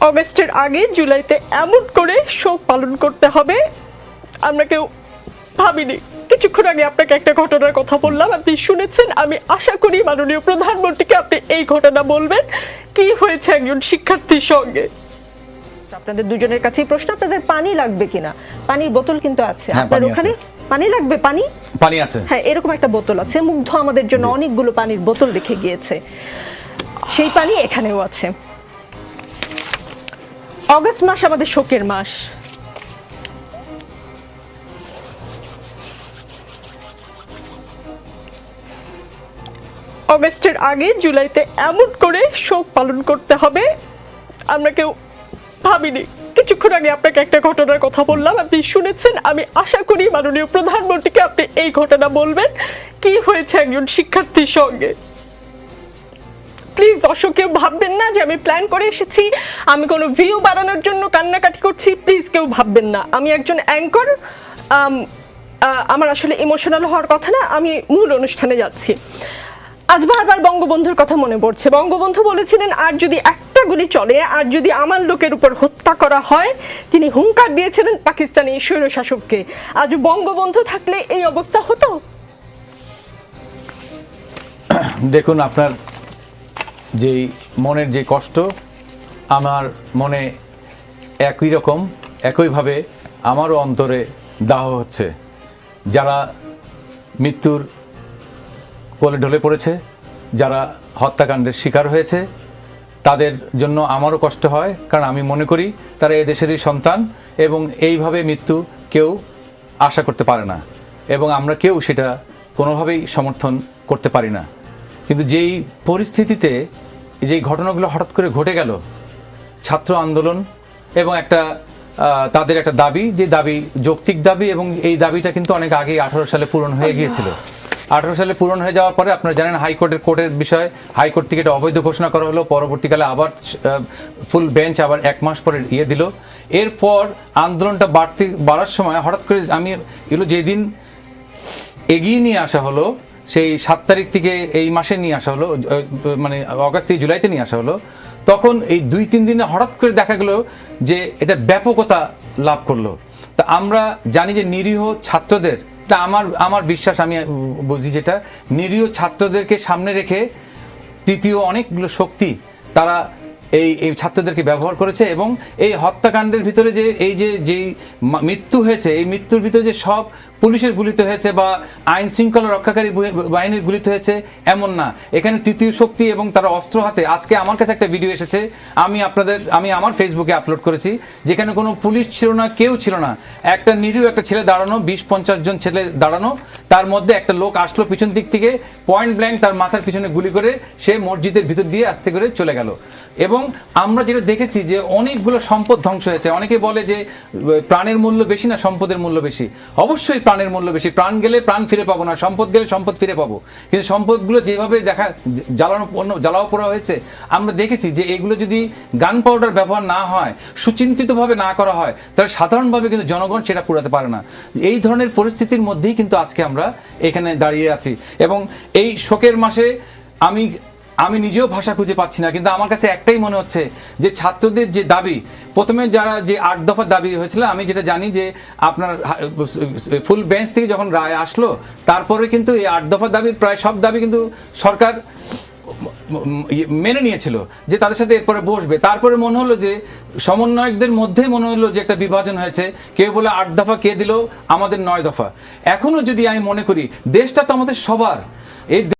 অগস্টের আগে জুলাইতে এমন করে শোক পালন করতে হবে আমরা কেউ ভাবিনি। কিছুক্ষণ আগে আপনাকে একটা ঘটনার কথা বললাম, আপনি শুনেছেন। আমি আশা করি মাননীয় প্রধানমন্ত্রীকে আপনি এই ঘটনা বলবেন, কি হয়েছে একজন শিক্ষার্থীর সঙ্গে। আপনাদের দুজনের কাছেই প্রশ্ন, আপনাদের পানি লাগবে কিনা? পানির বোতল কিন্তু আছে আপনার ওখানে। পানি লাগবে? পানি আছে, হ্যাঁ, এরকম একটা বোতল আছে। মুগ্ধ আমাদের জন্য অনেকগুলো পানির বোতল রেখে গিয়েছে, সেই পানি এখানেও আছে। অগস্ট মাস আমাদের শোকের মাস। অগস্টের আগে জুলাইতে এমন করে শোক পালন করতে হবে আমরা কেউ ভাবিনি। কিছুক্ষণ আগে আপনাকে একটা ঘটনার কথা বললাম, আপনি শুনেছেন। আমি আশা করি মাননীয় প্রধানমন্ত্রীকে আপনি এই ঘটনা বলবেন, কি হয়েছে একজন শিক্ষার্থীর সঙ্গে। প্লিজ দর্শক, কেউ ভাববেন না যে আমি প্ল্যান করে এসেছি, আমি কোনো ভিউ বাড়ানোর জন্য কান্নাকাটি করছি। প্লিজ কেউ ভাববেন না, আমি একজন অ্যাঙ্কর। আমার আসলে ইমোশনাল হওয়ার কথা না, আমি মূল অনুষ্ঠানে যাচ্ছি। আজ বারবার বঙ্গবন্ধুর কথা মনে পড়ছে। বঙ্গবন্ধু বলেছিলেন, আর যদি একটা গুলি চলে, আর যদি আমার লোকের উপর হত্যা করা হয়, তিনি হুঙ্কার দিয়েছিলেন পাকিস্তানি স্বৈরশাসককে। আজ বঙ্গবন্ধু থাকলে এই অবস্থা হতো? দেখুন, আপনার যেই মনের যে কষ্ট, আমার মনে একই রকম, একইভাবে আমারও অন্তরে দাহ হচ্ছে। যারা মৃত্যুর কোলে ঢলে পড়েছে, যারা হত্যাকাণ্ডের শিকার হয়েছে, তাদের জন্য আমারও কষ্ট হয়। কারণ আমি মনে করি তারা এ দেশেরই সন্তান এবং এইভাবে মৃত্যু কেউ আশা করতে পারে না এবং আমরা কেউ সেটা কোনোভাবেই সমর্থন করতে পারি না। কিন্তু যেই পরিস্থিতিতে যেই ঘটনাগুলো হঠাৎ করে ঘটে গেল, ছাত্র আন্দোলন এবং তাদের একটা দাবি, যে দাবি যৌক্তিক দাবি, এবং এই দাবিটা কিন্তু অনেক আগে 18 সালে পূরণ হয়ে গিয়েছিল। 18 সালে পূরণ হয়ে যাওয়ার পরে আপনারা জানেন কোর্টের বিষয়, হাইকোর্ট থেকে এটা অবৈধ ঘোষণা করা হলো। পরবর্তীকালে আবার ফুল বেঞ্চ আবার 1 মাস পরে দিল। এরপর আন্দোলনটা বাড়ার সময় হঠাৎ করে এগুলো যেদিন এগিয়ে নিয়ে আসা হলো, সেই 7 তারিখ থেকে এই মাসে নিয়ে আসা হলো, মানে অগাস্ট থেকে জুলাইতে নিয়ে আসা হলো, তখন এই 2-3 দিনে হঠাৎ করে দেখা গেল যে এটা ব্যাপকতা লাভ করলো। তা আমরা জানি যে নিরীহ ছাত্রদের, তা আমার বিশ্বাস, আমি বুঝি যেটা, নিরীহ ছাত্রদেরকে সামনে রেখে তৃতীয় অনেকগুলো শক্তি তারা এই ছাত্রদেরকে ব্যবহার করেছে। এবং এই হত্যাকাণ্ডের ভিতরে যেই মৃত্যু হয়েছে, এই মৃত্যুর ভিতরে যে সব পুলিশের গুলিতে হয়েছে বা আইন শৃঙ্খলা রক্ষাকারী বাহিনীর গুলিতে হয়েছে এমন না, এখানে তৃতীয় শক্তি এবং তারা অস্ত্র হাতে। আজকে আমার কাছে একটা ভিডিও এসেছে, আমি আমার ফেসবুকে আপলোড করেছি, যেখানে কোনো পুলিশ ছিল না, কেউ ছিল না, একটা নিরীহ একটা ছেলে দাঁড়ানো, 20-50 জন ছেলে দাঁড়ানো, তার মধ্যে একটা লোক আসলো পিছন দিক থেকে, পয়েন্ট ব্ল্যাঙ্ক তার মাথার পিছনে গুলি করে সে মসজিদের ভিতর দিয়ে আস্তে করে চলে গেল। এবং আমরা যেটা দেখেছি যে অনেকগুলো সম্পদ ধ্বংস হয়েছে। অনেকে বলে যে প্রাণের মূল্য বেশি না সম্পদের মূল্য বেশি। অবশ্যই প্রাণের মূল্য বেশি। প্রাণ গেলে প্রাণ ফিরে পাবো না, সম্পদ গেলে সম্পদ ফিরে পাবো। কিন্তু সম্পদগুলো যেভাবে জ্বালাও পোড়া হয়েছে, আমরা দেখেছি যে এগুলো যদি গান পাউডার ব্যবহার না হয়, সুচিন্তিতভাবে না করা হয়, তাহলে সাধারণভাবে কিন্তু জনগণ সেটা পুরাতে পারে না। এই ধরনের পরিস্থিতির মধ্যেই কিন্তু আজকে আমরা এখানে দাঁড়িয়ে আছি। এবং এই শোকের মাসে আমি নিজেও ভাষা খুঁজে পাচ্ছি না। কিন্তু আমার কাছে একটাই মনে হচ্ছে যে ছাত্রদের যে দাবি, প্রথমে যারা যে 8 দফা দাবি হয়েছিল, আমি যেটা জানি যে আপনার ফুল বেঞ্চ থেকে যখন রায় আসলো, তারপরে কিন্তু এই 8 দফা দাবির প্রায় সব দাবি কিন্তু সরকার মেনে নিয়েছিল যে তাদের সাথে এরপরে বসবে। তারপরে মনে হলো যে সমন্বয়কদের মধ্যেই মনে হলো যে একটা বিভাজন হয়েছে। কেউ বলে 8 দফা, কে দিল আমাদের 9 দফা। এখনো যদি আমি মনে করি, দেশটা তো আমাদের সবার। এই